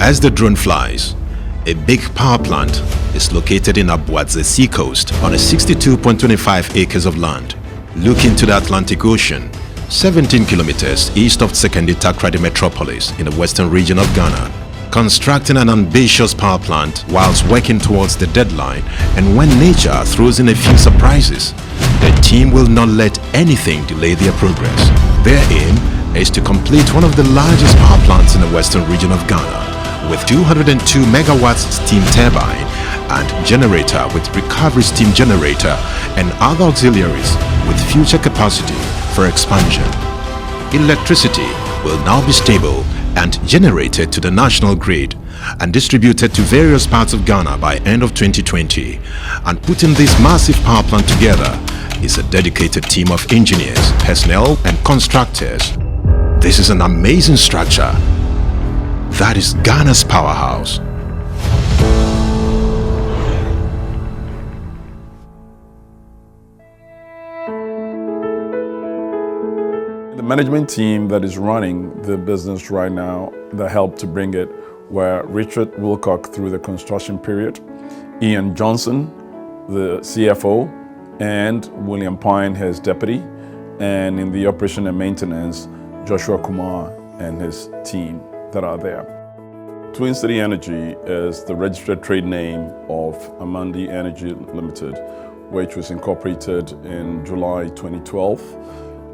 As the drone flies, a big power plant is located in Abuadze seacoast on a 62.25 acres of land, looking to the Atlantic Ocean, 17 kilometers east of Tce Documentary metropolis in the western region of Ghana. Constructing an ambitious power plant whilst working towards the deadline, and when nature throws in a few surprises, the team will not let anything delay their progress. Their aim is to complete one of the largest power plants in the western region of Ghana, with 202 megawatts steam turbine and generator with recovery steam generator and other auxiliaries with future capacity for expansion. Electricity will now be stable and generated to the national grid and distributed to various parts of Ghana by end of 2020. And putting this massive power plant together is a dedicated team of engineers, personnel and constructors. This is an amazing structure. That is Ghana's powerhouse. The management team that is running the business right now that helped to bring it were Richard Wilcock through the construction period, Ian Johnson, the CFO, and William Pine, his deputy, and in the operation and maintenance, Joshua Kumar and his team that are there. Twin City Energy is the registered trade name of Amandi Energy Limited, which was incorporated in July 2012.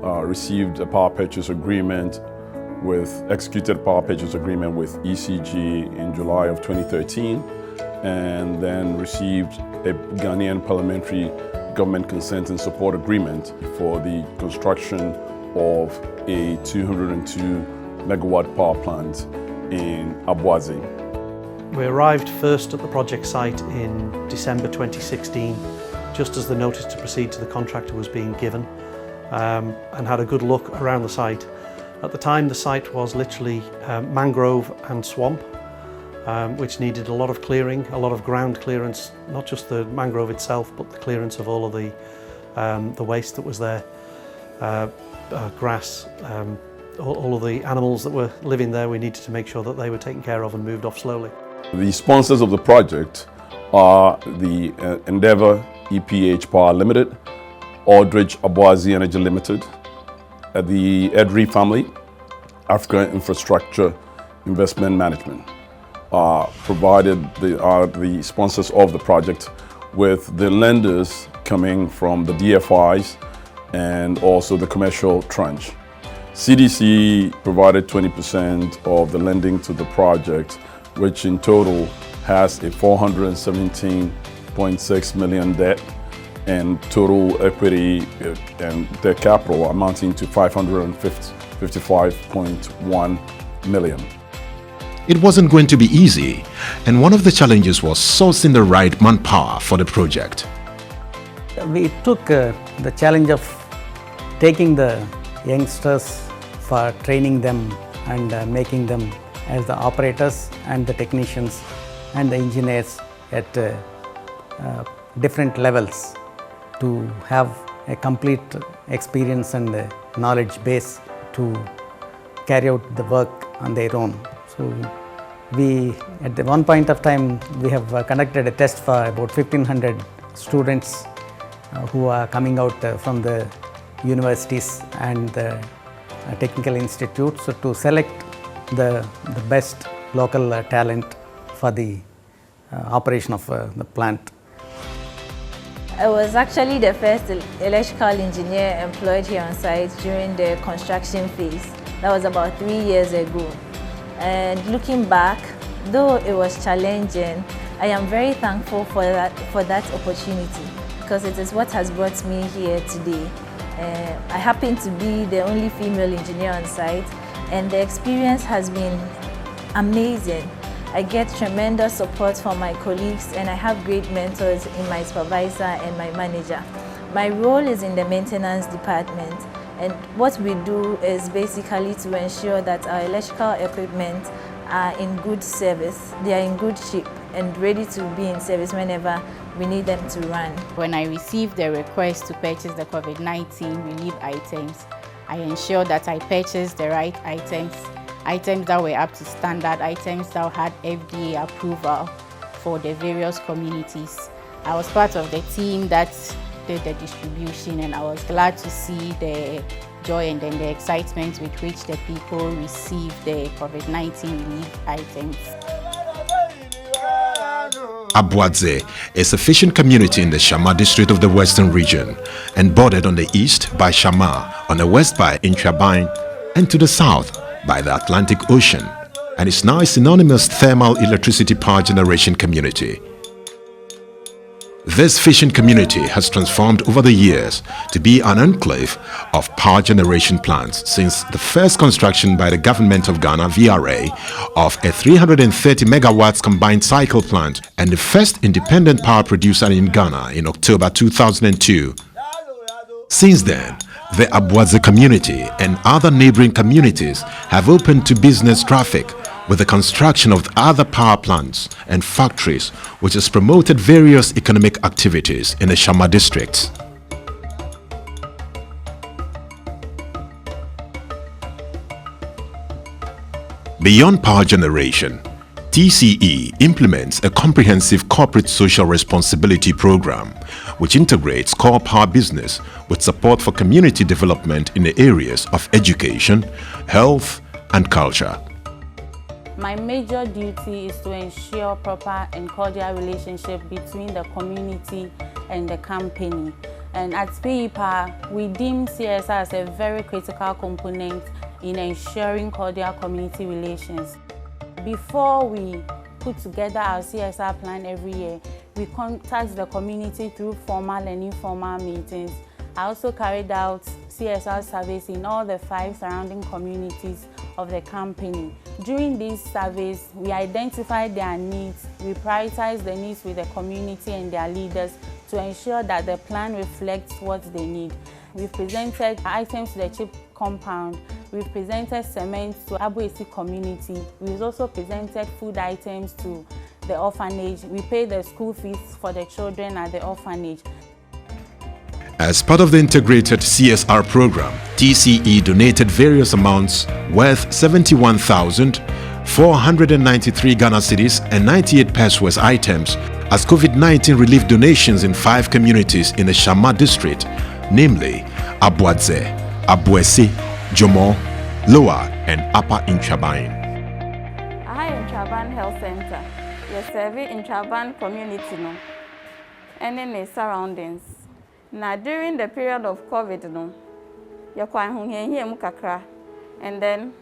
Received a power purchase agreement executed a power purchase agreement with ECG in July of 2013, and then received a Ghanaian parliamentary government consent and support agreement for the construction of a 202 megawatt power plant in Abuadze. We arrived first at the project site in December 2016, just as the notice to proceed to the contractor was being given. And had a good look around the site. At the time, the site was literally mangrove and swamp, which needed a lot of clearing, a lot of ground clearance, not just the mangrove itself, but the clearance of all of the waste that was there, grass, all of the animals that were living there. We needed to make sure that they were taken care of and moved off slowly. The sponsors of the project are the Endeavour EPH Power Limited, Aldridge Abuadze Energy Limited, the Edry family, African Infrastructure Investment Management, provided the sponsors of the project, with the lenders coming from the DFIs and also the commercial tranche. CDC provided 20% of the lending to the project, which in total has a 417.6 million debt and total equity and debt capital amounting to 555.1 million. It wasn't going to be easy, and one of the challenges was sourcing the right manpower for the project. We took the challenge of taking the youngsters for training them and making them as the operators and the technicians and the engineers at different levels, to have a complete experience and knowledge base to carry out the work on their own. So we, at the one point of time, we have conducted a test for about 1,500 students who are coming out from the universities and the technical institutes, so to select the best local talent for the operation of the plant. I was actually the first electrical engineer employed here on site during the construction phase. That was about 3 years ago. And looking back, though it was challenging, I am very thankful for that opportunity, because it is what has brought me here today. I happen to be the only female engineer on site, and the experience has been amazing. I get tremendous support from my colleagues, and I have great mentors in my supervisor and my manager. My role is in the maintenance department, and what we do is basically to ensure that our electrical equipment are in good service, they are in good shape and ready to be in service whenever we need them to run. When I received the request to purchase the COVID-19 relief items, I ensure that I purchase the right items items that were up to standard, items that had FDA approval for the various communities. I was part of the team that did the distribution, and I was glad to see the joy and then the excitement with which the people received the COVID-19 relief items. Abuadze is a fishing community in the Shama district of the Western region and bordered on the east by Shama, on the west by Intrabine, and to the south by the Atlantic Ocean, and is now a synonymous thermal electricity power generation community. This fishing community has transformed over the years to be an enclave of power generation plants since the first construction by the government of Ghana VRA of a 330 megawatts combined cycle plant and the first independent power producer in Ghana in October 2002. Since then, the Abuadze community and other neighboring communities have opened to business traffic with the construction of other power plants and factories, which has promoted various economic activities in the Shama districts. Beyond power generation, TCE implements a comprehensive corporate social responsibility program which integrates core power business with support for community development in the areas of education, health, and culture. My major duty is to ensure proper and cordial relationship between the community and the company. And at PEPA, we deem CSR as a very critical component in ensuring cordial community relations. Before we put together our CSR plan every year, we contact the community through formal and informal meetings. I also carried out CSR surveys in all the 5 surrounding communities of the company. During these surveys, we identified their needs, we prioritized the needs with the community and their leaders to ensure that the plan reflects what they need. We've presented items to the CHIP compound, we've presented cement to Abuesi community, we've also presented food items to the orphanage, we pay the school fees for the children at the orphanage. As part of the integrated CSR program, TCE donated various amounts worth 71,493 Ghana cedis and 98 pesos items as COVID-19 relief donations in 5 communities in the Shama district, namely Abuadze, Abuesi, Jomo, Lower, and Upper Intrabine. Hi, Intrabine Health Center. We serve Intrabine community and in the surroundings. Now, during the period of COVID, and then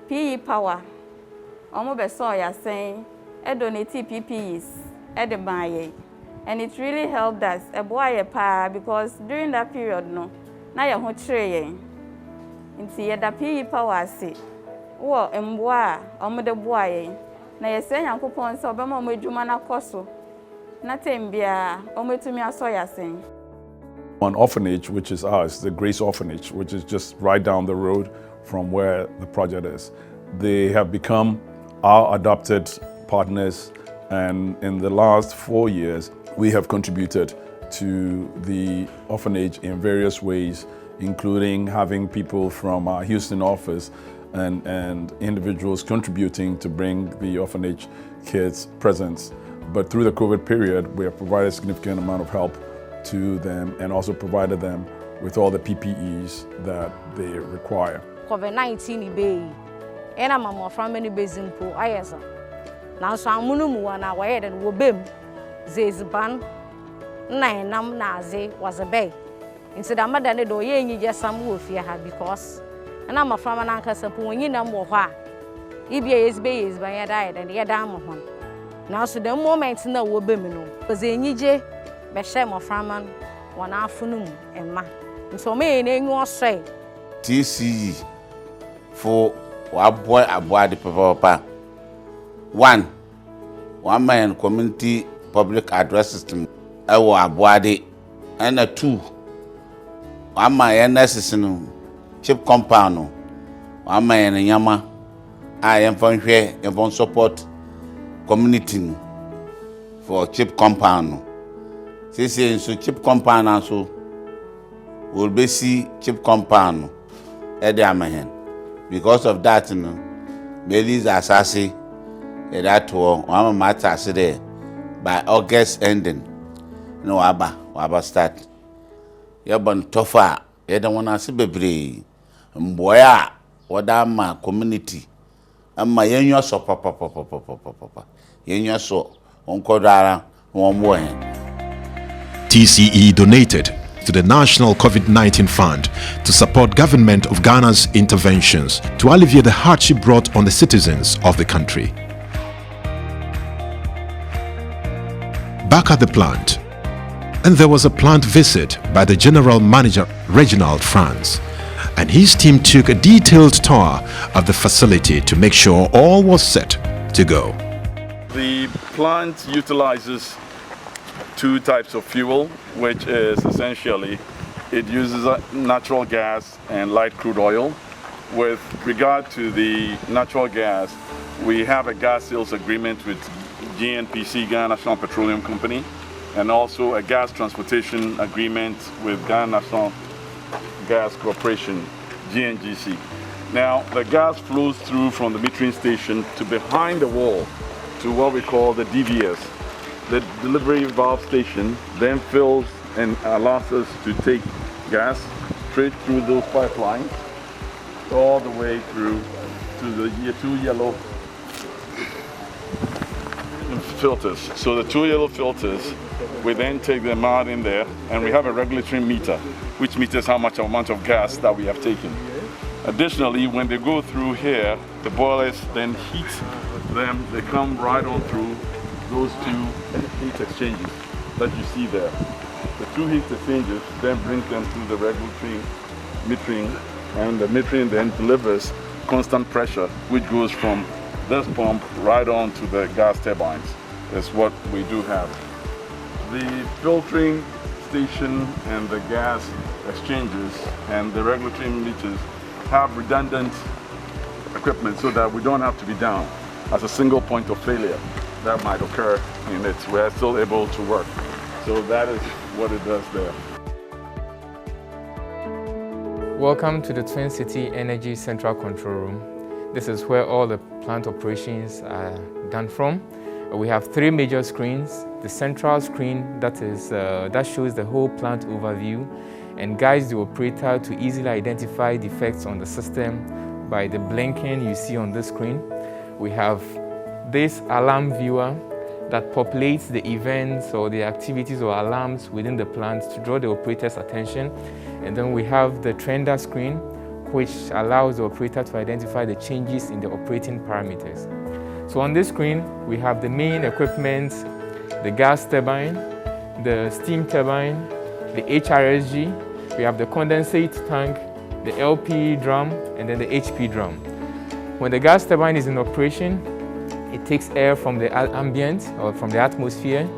PE Power, saw ya saying, donate PPEs, and it really helped us. Because during that period, now you're not trained. The PE Power say, "Oh, the boy, now you're saying, I'm going to do my coso. Nothing be a to me, I saw ya saying." One orphanage, which is ours, the Grace Orphanage, which is just right down the road from where the project is. They have become our adopted partners, and in the last 4 years, we have contributed to the orphanage in various ways, including having people from our Houston office and individuals contributing to bring the orphanage kids presents. But through the COVID period, we have provided a significant amount of help to them and also provided them with all the PPEs that they require. COVID-19 be ena mama from many basin po ayesa na so amunu mu wana waye den wo bem zezban na nam na aze was a bay instead amada ne do ye nyi jesam wo fie ha because na ma from na nkasa po nyi nam wo ha ibia yes ban ya dai den ya da mo ho na so the moment na wo bem no because enyije be share mo from wana afunu mu emma so me na enyu osoi TCE for Abuadze Papa. One man community public address system. Abuadze, and 2 one man necessary CHIP compound. One man Yama. I am from here and support community for CHIP compound. Say so CHIP compound also will be see CHIP compound. Because of that, Melis Asasi, that one matter today by August ending. No, Waba start. Yaban tofa, don't want to see baby. Mboya, what my community. And my young so papa. Young so, Uncle Dara, one more. TCE donated to the National COVID-19 Fund to support government of Ghana's interventions to alleviate the hardship brought on the citizens of the country. Back at the plant, and there was a plant visit by the General Manager Reginald France, and his team took a detailed tour of the facility to make sure all was set to go. The plant utilizes two types of fuel, which is essentially, it uses natural gas and light crude oil. With regard to the natural gas, we have a gas sales agreement with GNPC, Ghana National Petroleum Company, and also a gas transportation agreement with Ghana National Gas Corporation, GNGC. Now, the gas flows through from the metering station to behind the wall to what we call the DVS. The delivery valve station then fills and allows us to take gas straight through those pipelines all the way through to the two yellow filters. So the two yellow filters, we then take them out in there, and we have a regulatory meter which meters how much amount of gas that we have taken. Additionally, when they go through here, the boilers then heat them. They come right on through those two heat exchangers that you see there. The two heat exchangers then bring them through the regulatory metering, and the metering then delivers constant pressure, which goes from this pump right on to the gas turbines. That's what we do have. The filtering station and the gas exchangers and the regulatory meters have redundant equipment so that we don't have to be down as a single point of failure that might occur in it. We're still able to work. So that is what it does there. Welcome to the Twin City Energy Central Control Room. This is where all the plant operations are done from. We have three major screens. The central screen that shows the whole plant overview and guides the operator to easily identify defects on the system by the blinking you see on the screen. We have this alarm viewer that populates the events or the activities or alarms within the plant to draw the operator's attention. And then we have the trender screen, which allows the operator to identify the changes in the operating parameters. So on this screen, we have the main equipment, the gas turbine, the steam turbine, the HRSG, we have the condensate tank, the LP drum, and then the HP drum. When the gas turbine is in operation, it takes air from the ambient or from the atmosphere,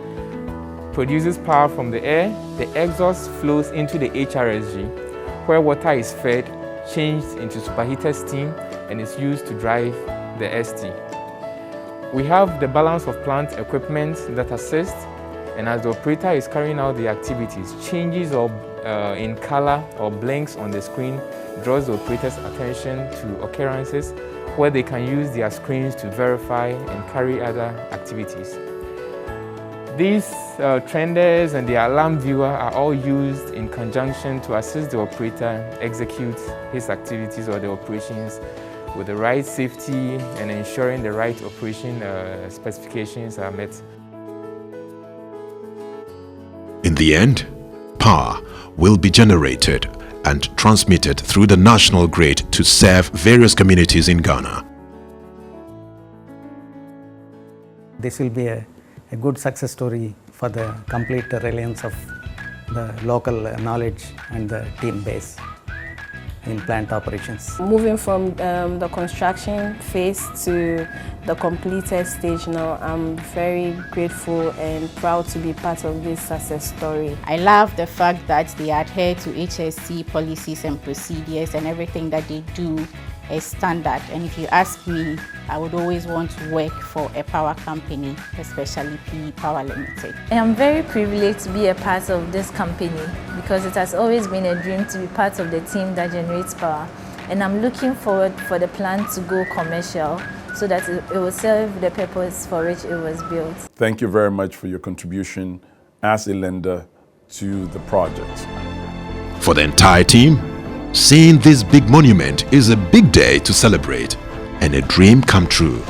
produces power from the air, the exhaust flows into the HRSG, where water is fed, changed into superheated steam, and is used to drive the ST. We have the balance of plant equipment that assist, and as the operator is carrying out the activities, changes in color or blinks on the screen draws the operator's attention to occurrences where they can use their screens to verify and carry other activities. These trenders and the alarm viewer are all used in conjunction to assist the operator execute his activities or the operations with the right safety and ensuring the right operation specifications are met. In the end, power will be generated and transmitted through the national grid to serve various communities in Ghana. This will be a good success story for the complete reliance of the local knowledge and the team base in plant operations. Moving from the construction phase to the completed stage now, I'm very grateful and proud to be part of this success story. I love the fact that they adhere to HSC policies and procedures, and everything that they do is standard. And if you ask me, I would always want to work for a power company, especially PE Power Limited. I am very privileged to be a part of this company because it has always been a dream to be part of the team that generates power. and I'm looking forward for the plant to go commercial so that it will serve the purpose for which it was built. Thank you very much for your contribution as a lender to the project. For the entire team, seeing this big monument is a big day to celebrate and a dream come true.